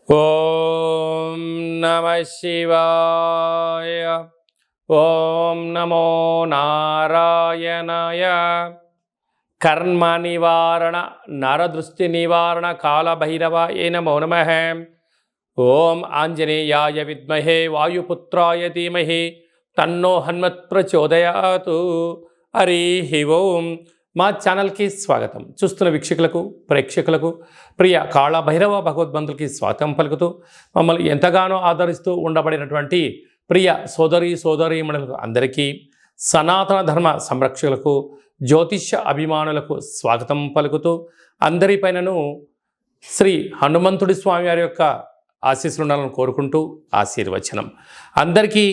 ఓం నమ శివాయ. ఓం నమో నారాయణాయ. కర్మ నివారణ నరదృష్టి నివారణ కాళభైరవాయ నమో నమః. ఓం ఆంజనేయాయ విద్మహే వాయుపుత్రాయ ధీమహి తన్నో హనుమత్ ప్రచోదయాతు. హరి ఓం. మా ఛానల్కి స్వాగతం. చూస్తున్న వీక్షకులకు ప్రేక్షకులకు ప్రియ కాళభైరవ భగవద్బంధులకి స్వాగతం పలుకుతూ మమ్మల్ని ఎంతగానో ఆదరిస్తూ ఉండబడినటువంటి ప్రియ సోదరీమణులకు అందరికీ, సనాతన ధర్మ సంరక్షకులకు, జ్యోతిష్య అభిమానులకు స్వాగతం పలుకుతూ అందరిపైనను శ్రీ హనుమంతుడి స్వామి వారి యొక్క ఆశీస్సులు ఉండాలని కోరుకుంటూ ఆశీర్వచనం. అందరికీ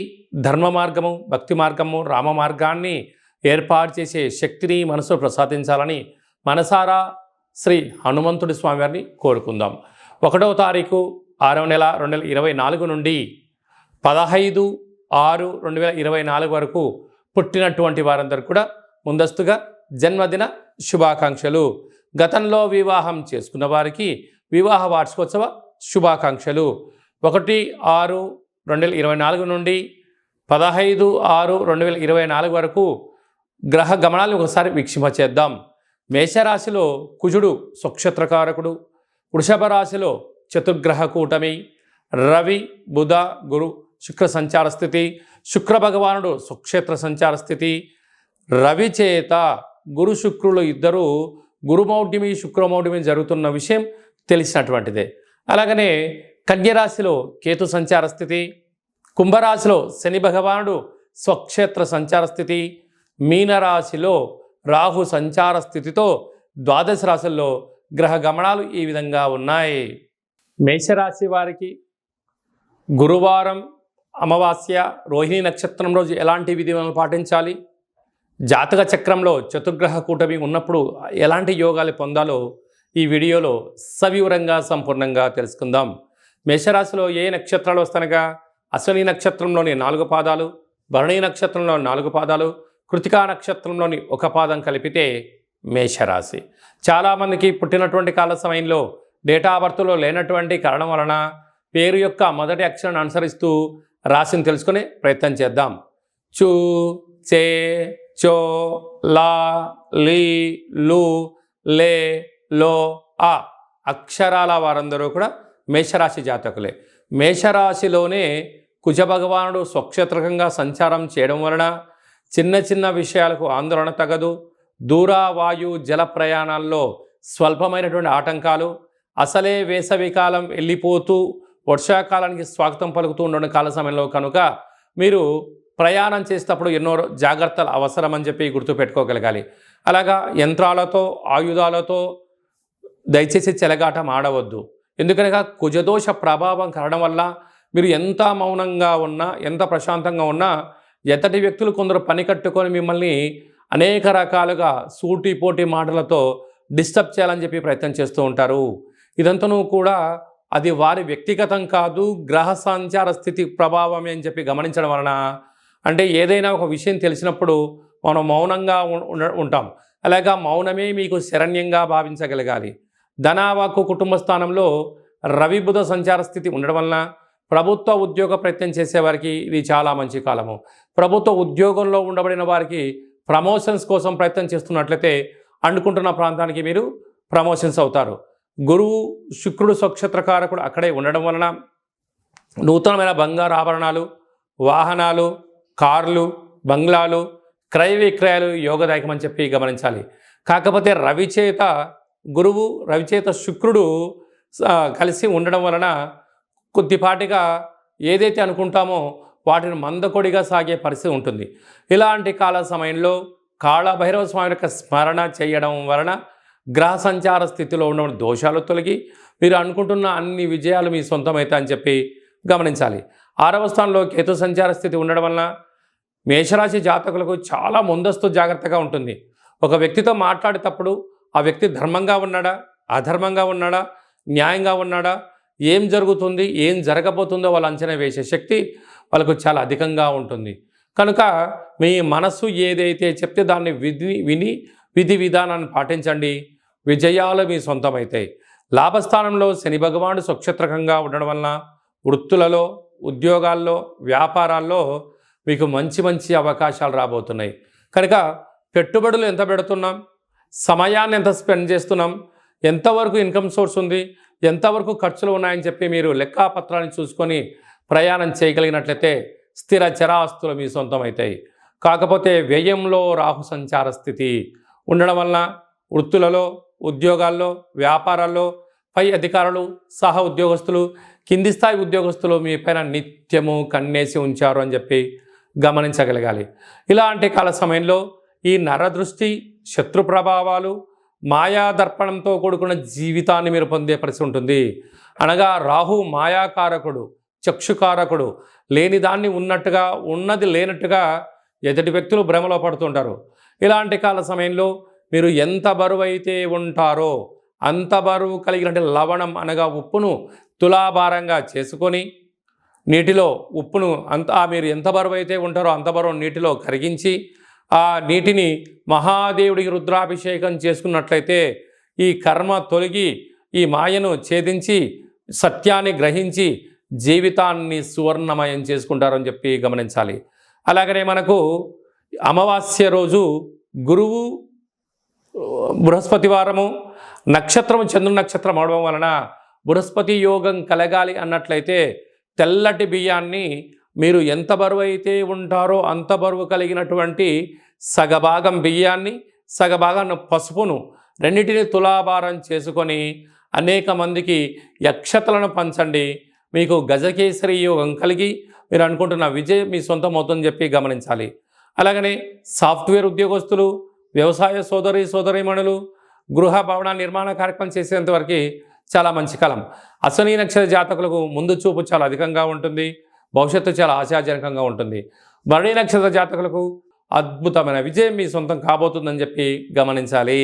ధర్మ మార్గము, భక్తి మార్గము, రామ మార్గాన్ని ఏర్పాటు చేసే శక్తిని మనసు ప్రసాదించాలని మనసారా శ్రీ హనుమంతుడి స్వామి వారిని కోరుకుందాం. 1వ తారీఖు 6వ నెల 2024 నుండి 15/6/2024 వరకు పుట్టినటువంటి వారందరూ కూడా ముందస్తుగా జన్మదిన శుభాకాంక్షలు. గతంలో వివాహం చేసుకున్న వారికి వివాహ వార్షికోత్సవ శుభాకాంక్షలు. 1/6/2024 నుండి 15/6/2024 వరకు గ్రహ గమనాలను ఒకసారి వీక్షింపచేద్దాం. మేషరాశిలో కుజుడు స్వక్షేత్రకారకుడు, వృషభ రాశిలో చతుర్గ్రహ కూటమి, రవి బుధ గురు శుక్ర సంచార స్థితి, శుక్ర భగవానుడు స్వక్షేత్ర సంచార స్థితి. రవి చేత గురు శుక్రులు ఇద్దరు గురుమౌఢ్యమి శుక్రమౌఢ్యమి జరుగుతున్న విషయం తెలిసినటువంటిదే. అలాగనే కన్యరాశిలో కేతు సంచార స్థితి, కుంభరాశిలో శని భగవానుడు స్వక్షేత్ర సంచార స్థితి, మీనరాశిలో రాహు సంచార స్థితితో ద్వాదశ రాశుల్లో గ్రహ గమనాలు ఈ విధంగా ఉన్నాయి. మేషరాశి వారికి గురువారం అమావాస్య రోహిణి నక్షత్రం రోజు ఎలాంటి విధులను పాటించాలి, జాతక చక్రంలో చతుర్గ్రహ కూటమి ఉన్నప్పుడు ఎలాంటి యోగాలు పొందాలో ఈ వీడియోలో సవివరంగా సంపూర్ణంగా తెలుసుకుందాం. మేషరాశిలో ఏ నక్షత్రాలు వస్తానగా అశ్విని నక్షత్రంలోని 4 పాదాలు, భరణి నక్షత్రంలో 4 పాదాలు, కృతికా నక్షత్రంలోని 1 పాదం కలిపితే మేషరాశి. చాలామందికి పుట్టినటువంటి కాల సమయంలో డేటా ఆఫ్ బర్త్లో లేనటువంటి కారణం వలన పేరు యొక్క మొదటి అక్షరాన్ని అనుసరిస్తూ రాశిని తెలుసుకునే ప్రయత్నం చేద్దాం. చూ, చే, చో, లా, లీ, లు, లే, లో, ఆ అక్షరాల వారందరూ కూడా మేషరాశి జాతకులే. మేషరాశిలోనే కుజభగవానుడు స్వక్షేత్రకంగా సంచారం చేయడం వలన చిన్న చిన్న విషయాలకు ఆందోళన తగదు. దూర వాయు జల ప్రయాణాల్లో స్వల్పమైనటువంటి ఆటంకాలు, అసలే వేసవికాలం వెళ్ళిపోతూ వర్షాకాలానికి స్వాగతం పలుకుతూ ఉండడం కాల సమయంలో కనుక మీరు ప్రయాణం చేసేటప్పుడు ఎన్నో జాగ్రత్తలు అవసరమని చెప్పి గుర్తుపెట్టుకోగలగాలి. అలాగా యంత్రాలతో ఆయుధాలతో దయచేసి చెలగాటం ఆడవద్దు. ఎందుకనగా కుజదోష ప్రభావం కారణం వల్ల మీరు ఎంత మౌనంగా ఉన్నా, ఎంత ప్రశాంతంగా ఉన్నా ఎంతటి వ్యక్తులు కొందరు పని కట్టుకొని మిమ్మల్ని అనేక రకాలుగా సూటిపోటి మాటలతో డిస్టర్బ్ చేయాలని చెప్పి ప్రయత్నం చేస్తూ ఉంటారు. ఇదంతనూ కూడా అది వారి వ్యక్తిగతం కాదు, గ్రహ సంచార స్థితి ప్రభావమే అని చెప్పి గమనించడం వలన, అంటే ఏదైనా ఒక విషయం తెలిసినప్పుడు మనం మౌనంగా ఉంటాం. అలాగా మౌనమే మీకు శరణ్యంగా భావించగలగాలి. ధనావాకు కుటుంబ స్థానంలో రవి బుధ సంచార స్థితి ఉండడం వలన ప్రభుత్వ ఉద్యోగ ప్రయత్నం చేసేవారికి ఇది చాలా మంచి కాలము. ప్రభుత్వ ఉద్యోగంలో ఉండబడిన వారికి ప్రమోషన్స్ కోసం ప్రయత్నం చేస్తున్నట్లయితే అనుకుంటున్న ప్రాంతానికి మీరు ప్రమోషన్స్ అవుతారు. గురువు శుక్రుడు స్వక్షేత్రకారకుడు అక్కడే ఉండడం వలన నూతనమైన బంగారు ఆభరణాలు, వాహనాలు, కార్లు, బంగ్లాలు, క్రయ విక్రయాలు యోగదాయకమని చెప్పి గమనించాలి. కాకపోతే రవిచేత శుక్రుడు కలిసి ఉండడం వలన కొద్దిపాటిగా ఏదైతే అనుకుంటామో వాటిని మందకొడిగా సాగే పరిస్థితి ఉంటుంది. ఇలాంటి కాల సమయంలో కాళభైరవ స్వామి యొక్క స్మరణ చేయడం వలన గ్రహ సంచార స్థితిలో ఉన్న దోషాలు తొలగి మీరు అనుకుంటున్న అన్ని విజయాలు మీ సొంతమవుతాయి అని చెప్పి గమనించాలి. 6వ స్థానంలో కేతు సంచార స్థితి ఉండడం వలన మేషరాశి జాతకులకు చాలా ముందస్తు జాగ్రత్తగా ఉంటుంది. ఒక వ్యక్తితో మాట్లాడేటప్పుడు ఆ వ్యక్తి ధర్మంగా ఉన్నాడా, అధర్మంగా ఉన్నాడా, న్యాయంగా ఉన్నాడా, ఏం జరుగుతుంది, ఏం జరగబోతుందో వాళ్ళు అంచనా వేసే శక్తి వాళ్ళకు చాలా అధికంగా ఉంటుంది. కనుక మీ మనస్సు ఏదైతే చెప్తే దాన్ని విధి విధానాన్ని పాటించండి. విజయాలు మీ సొంతమవుతాయి. లాభస్థానంలో శని భగవానుడు స్వక్షేత్రకంగా ఉండడం వలన వృత్తులలో, ఉద్యోగాల్లో, వ్యాపారాల్లో మీకు మంచి మంచి అవకాశాలు రాబోతున్నాయి. కనుక పెట్టుబడులు ఎంత పెడుతున్నాం, సమయాన్ని ఎంత స్పెండ్ చేస్తున్నాం, ఎంతవరకు ఇన్కమ్ సోర్స్ ఉంది, ఎంతవరకు ఖర్చులు ఉన్నాయని చెప్పి మీరు లెక్కాపత్రాన్ని చూసుకొని ప్రయాణం చేయగలిగినట్లయితే స్థిర చరాస్తులు మీ సొంతం అవుతాయి. కాకపోతే వ్యయంలో రాహు సంచార స్థితి ఉండడం వలన వృత్తులలో, ఉద్యోగాల్లో, వ్యాపారాల్లో పై అధికారులు, సహ ఉద్యోగస్తులు, కింది స్థాయి ఉద్యోగస్తులు మీ పైన నిత్యము కన్నేసి ఉంచారు అని చెప్పి గమనించగలగాలి. ఇలాంటి కాల సమయంలో ఈ నరదృష్టి, శత్రు ప్రభావాలు, మాయాదర్పణంతో కూడుకున్న జీవితాన్ని మీరు పొందే పరిస్థితి ఉంటుంది. అనగా రాహు మాయాకారకుడు, చక్షుకారకుడు, లేని దాన్ని ఉన్నట్టుగా, ఉన్నది లేనట్టుగా ఎదుటి వ్యక్తులు భ్రమలో పడుతుంటారు. ఇలాంటి కాల సమయంలో మీరు ఎంత బరువు అయితే ఉంటారో అంత బరువు కలిగినటువంటి లవణం అనగా ఉప్పును తులాభారంగా చేసుకొని నీటిలో ఉప్పును మీరు ఎంత బరువు అయితే ఉంటారో అంత బరువు నీటిలో కరిగించి ఆ నీటిని మహాదేవుడికి రుద్రాభిషేకం చేసుకున్నట్లయితే ఈ కర్మ తొలగి ఈ మాయను ఛేదించి సత్యాన్ని గ్రహించి జీవితాన్ని సువర్ణమయం చేసుకుంటారని చెప్పి గమనించాలి. అలాగనే మనకు అమావాస్య రోజు గురువు బృహస్పతి వారము నక్షత్రము చంద్రుని నక్షత్రం అవడం వలన బృహస్పతి యోగం కలగాలి అన్నట్లయితే తెల్లటి బియ్యాన్ని మీరు ఎంత బరువు అయితే ఉంటారో అంత బరువు కలిగినటువంటి సగభాగం బియ్యాన్ని, సగభాగం పసుపును రెండింటిని తులాభారం చేసుకొని అనేక మందికి యక్షతలను పంచండి. మీకు గజకేసరి యోగం కలిగి మీరు అనుకుంటున్న విజయం మీ సొంతం అవుతుందని చెప్పి గమనించాలి. అలాగనే సాఫ్ట్వేర్ ఉద్యోగస్తులు, వ్యవసాయ సోదరీమణులు, గృహ భవన నిర్మాణ కార్యక్రమం చేసేంత వరకు చాలా మంచి కాలం. అశ్విని నక్షత్ర జాతకులకు ముందు చూపు చాలా అధికంగా ఉంటుంది, భవిష్యత్తు చాలా ఆశాజనకంగా ఉంటుంది. భరణి నక్షత్ర జాతకులకు అద్భుతమైన విజయం మీ సొంతం కాబోతుందని చెప్పి గమనించాలి.